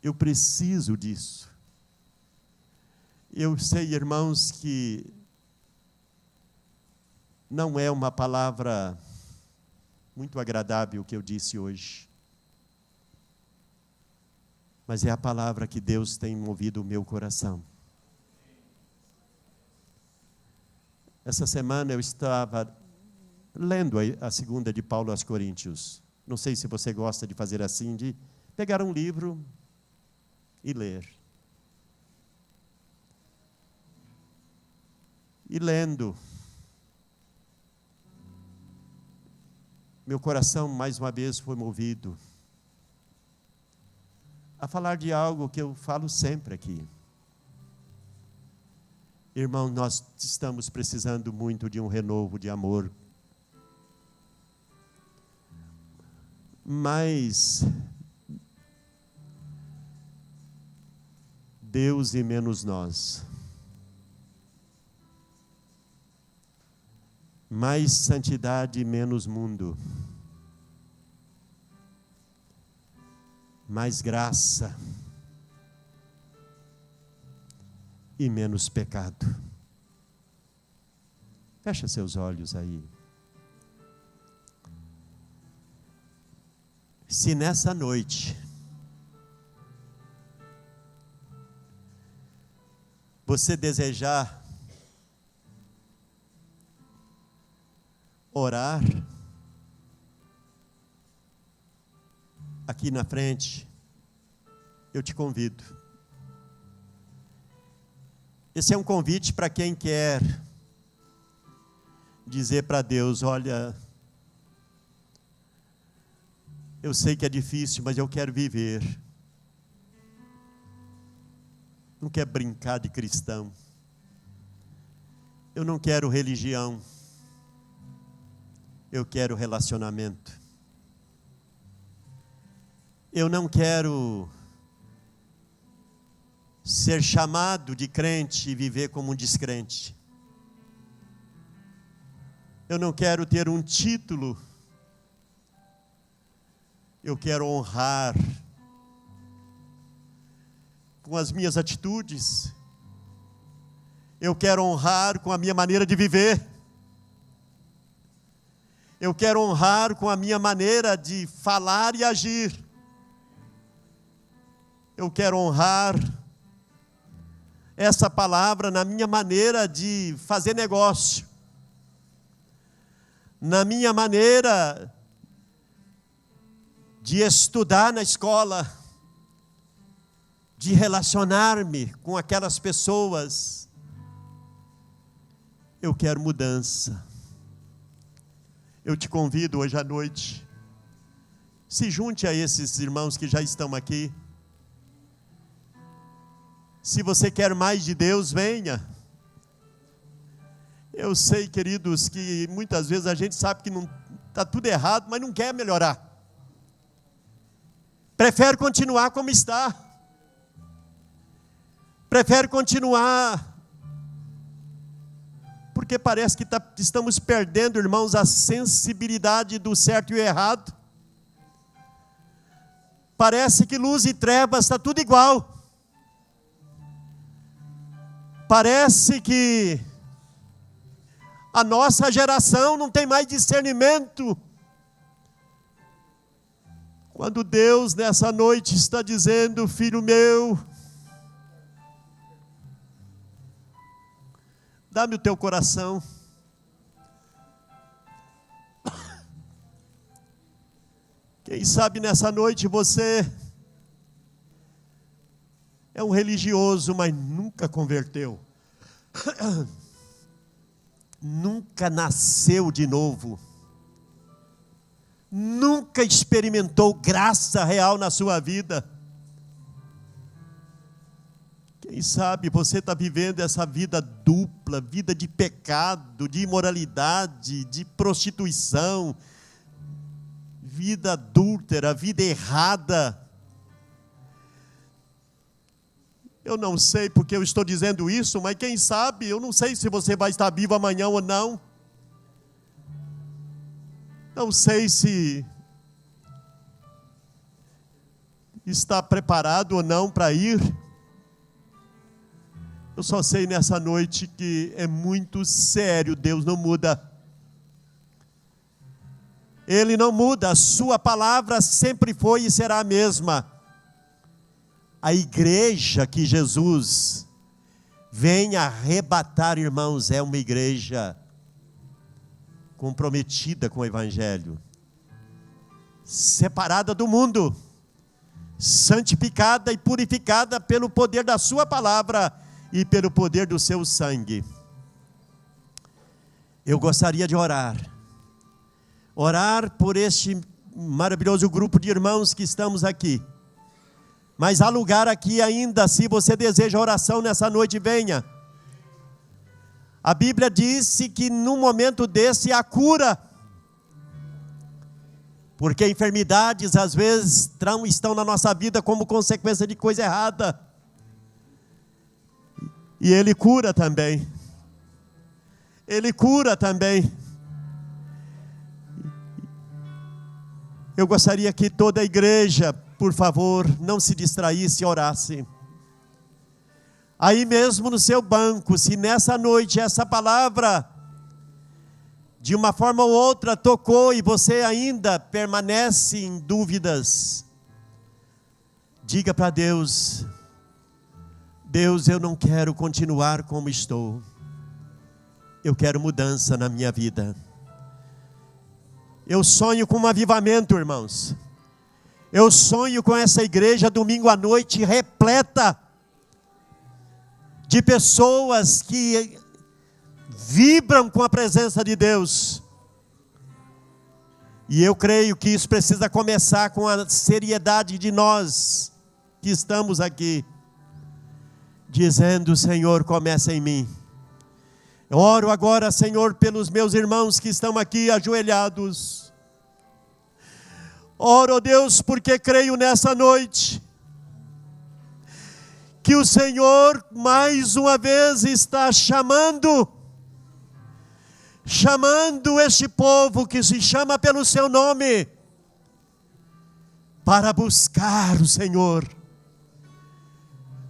Eu preciso disso. Eu sei, irmãos, que não é uma palavra muito agradável o que eu disse hoje. mas é a palavra que Deus tem movido o meu coração. Essa semana eu estava lendo a segunda de Paulo aos Coríntios. Não sei se você gosta de fazer assim, de pegar um livro e ler. E lendo, meu coração mais uma vez foi movido a falar de algo que eu falo sempre aqui. Irmão, nós estamos precisando muito de um renovo de amor. Mas Deus e menos nós. Mais santidade e menos mundo. Mais graça e menos pecado. Fecha seus olhos aí. Se nessa noite você desejar orar, aqui na frente, eu te convido. Esse é um convite para quem quer dizer para Deus: olha, eu sei que é difícil, mas eu quero viver. Não quero brincar de cristão. Eu não quero religião. Eu quero relacionamento. Eu não quero ser chamado de crente e viver como um descrente. Eu não quero ter um título. Eu quero honrar com as minhas atitudes. Eu quero honrar com a minha maneira de viver. Eu quero honrar com a minha maneira de falar e agir. Eu quero honrar essa palavra na minha maneira de fazer negócio, na minha maneira de estudar na escola, de relacionar-me com aquelas pessoas. Eu quero mudança. Eu te convido hoje à noite, se junte a esses irmãos que já estão aqui. Se você quer mais de Deus, venha. Eu sei, queridos, que muitas vezes a gente sabe que está tudo errado, mas não quer melhorar. Prefere continuar como está. Prefere continuar. Porque parece que estamos perdendo, irmãos, a sensibilidade do certo e o errado. Parece que luz e trevas está tudo igual. Parece que a nossa geração não tem mais discernimento. Quando Deus nessa noite está dizendo: filho meu, dá-me o teu coração. Quem sabe nessa noite você é um religioso, mas nunca converteu. Nunca nasceu de novo. Nunca experimentou graça real na sua vida. Quem sabe você está vivendo essa vida dupla, vida de pecado, de imoralidade, de prostituição, vida adúltera, vida errada. Eu não sei porque eu estou dizendo isso, mas quem sabe, eu não sei se você vai estar vivo amanhã ou não. Não sei se está preparado ou não para ir. Eu só sei nessa noite que é muito sério, Deus não muda. Ele não muda, a sua palavra sempre foi e será a mesma. A igreja que Jesus vem arrebatar, irmãos, é uma igreja comprometida com o Evangelho, separada do mundo, santificada e purificada pelo poder da sua palavra e pelo poder do seu sangue. Eu gostaria de orar por este maravilhoso grupo de irmãos que estamos aqui. Mas há lugar aqui ainda, se você deseja oração nessa noite, venha. A Bíblia disse que num momento desse há cura, porque enfermidades às vezes estão na nossa vida como consequência de coisa errada, e Ele cura também. Ele cura também. Eu gostaria que toda a igreja, por favor, não se distraísse e orasse. Aí mesmo no seu banco, se nessa noite essa palavra, de uma forma ou outra, tocou e você ainda permanece em dúvidas, diga para Deus: Deus, eu não quero continuar como estou. Eu quero mudança na minha vida. Eu sonho com um avivamento, irmãos. Eu sonho com essa igreja domingo à noite repleta de pessoas que vibram com a presença de Deus. E eu creio que isso precisa começar com a seriedade de nós que estamos aqui, dizendo: Senhor, começa em mim. Eu oro agora, Senhor, pelos meus irmãos que estão aqui ajoelhados. Oro, Deus, porque creio nessa noite que o Senhor mais uma vez está chamando este povo que se chama pelo seu nome, para buscar o Senhor.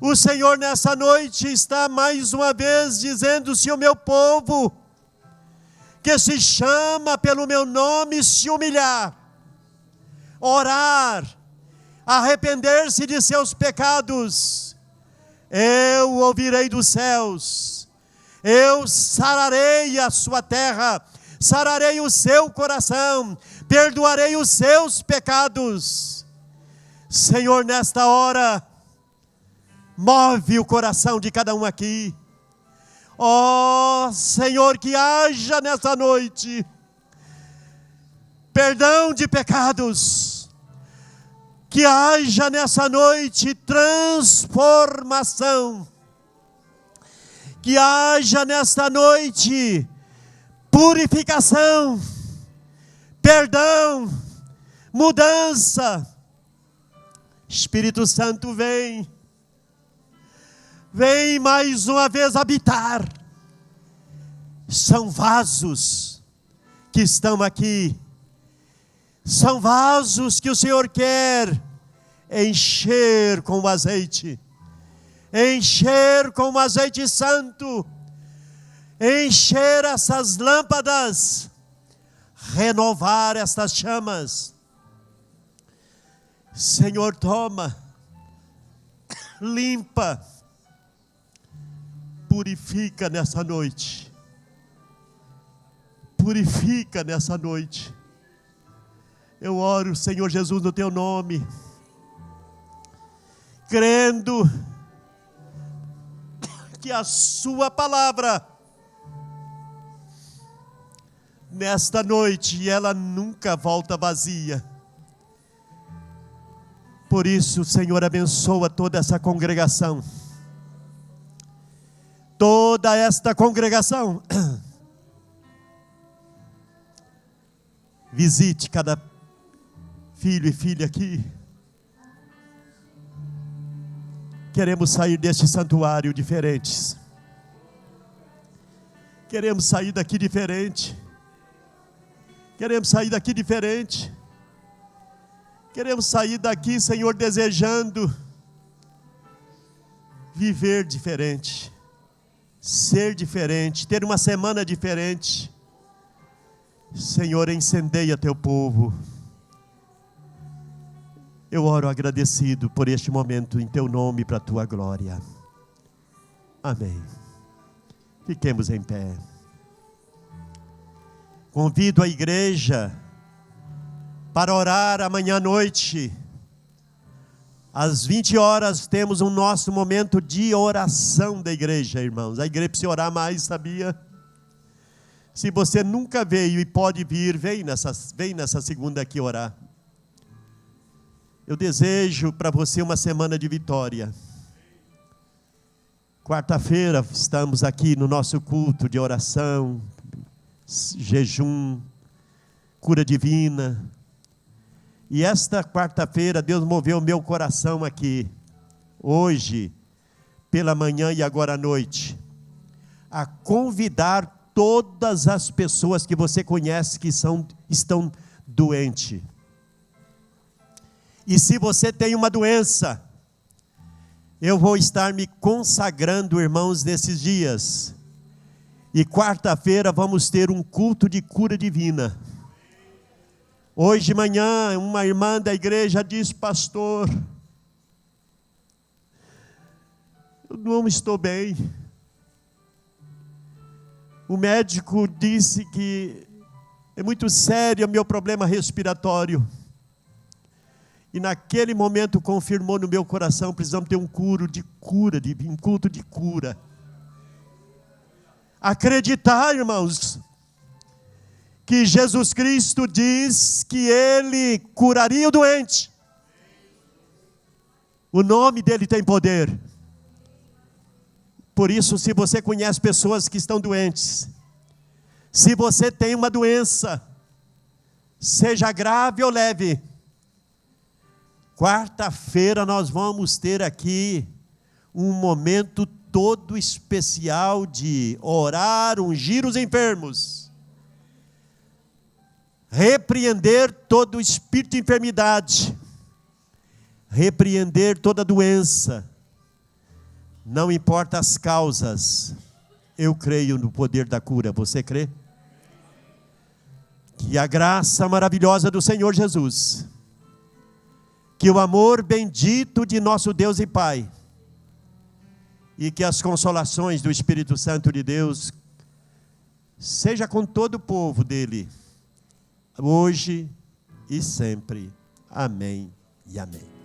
O Senhor nessa noite está mais uma vez dizendo: se o meu povo, que se chama pelo meu nome, se humilhar, orar, arrepender-se de seus pecados, eu ouvirei dos céus, eu sararei a sua terra, sararei o seu coração, perdoarei os seus pecados. Senhor, nesta hora, move o coração de cada um aqui. Ó Senhor, que haja nessa noite perdão de pecados, que haja nessa noite transformação, que haja nesta noite purificação, perdão, mudança. Espírito Santo, vem mais uma vez habitar. São vasos que estão aqui, são vasos que o Senhor quer encher com o azeite, encher com o azeite santo, encher essas lâmpadas, renovar estas chamas. Senhor, toma, limpa, purifica nessa noite, purifica nessa noite. Eu oro, Senhor Jesus, no teu nome, crendo que a sua palavra, nesta noite, ela nunca volta vazia. Por isso, Senhor, abençoa toda essa congregação, toda esta congregação. Visite cada filho e filha aqui. Queremos sair deste santuário diferentes. Queremos sair daqui diferente. Queremos sair daqui diferente. Queremos sair daqui, Senhor, desejando viver diferente, ser diferente, ter uma semana diferente. Senhor, incendeia teu povo. Eu oro agradecido por este momento em teu nome, para a tua glória. Amém. Fiquemos em pé. Convido a igreja para orar amanhã à noite. Às 20 horas temos o nosso momento de oração da igreja, irmãos. A igreja precisa orar mais, sabia? Se você nunca veio e pode vir, vem nessa segunda aqui orar. Eu desejo para você uma semana de vitória. Quarta-feira estamos aqui no nosso culto de oração, jejum, cura divina. E esta quarta-feira Deus moveu o meu coração aqui, hoje, pela manhã e agora à noite, a convidar todas as pessoas que você conhece que estão doentes. E se você tem uma doença, eu vou estar me consagrando, irmãos, nesses dias. E quarta-feira vamos ter um culto de cura divina. Hoje de manhã, uma irmã da igreja disse: pastor, eu não estou bem. O médico disse que é muito sério o meu problema respiratório. E naquele momento confirmou no meu coração: precisamos ter um culto de cura. Acreditar, irmãos, que Jesus Cristo diz que Ele curaria o doente. O nome dEle tem poder. Por isso, se você conhece pessoas que estão doentes, se você tem uma doença, seja grave ou leve, quarta-feira nós vamos ter aqui um momento todo especial de orar, ungir os enfermos, repreender todo espírito de enfermidade, repreender toda doença, não importa as causas. Eu creio no poder da cura, você crê? Que a graça maravilhosa do Senhor Jesus, que o amor bendito de nosso Deus e Pai, e que as consolações do Espírito Santo de Deus seja com todo o povo dele, hoje e sempre. Amém e amém.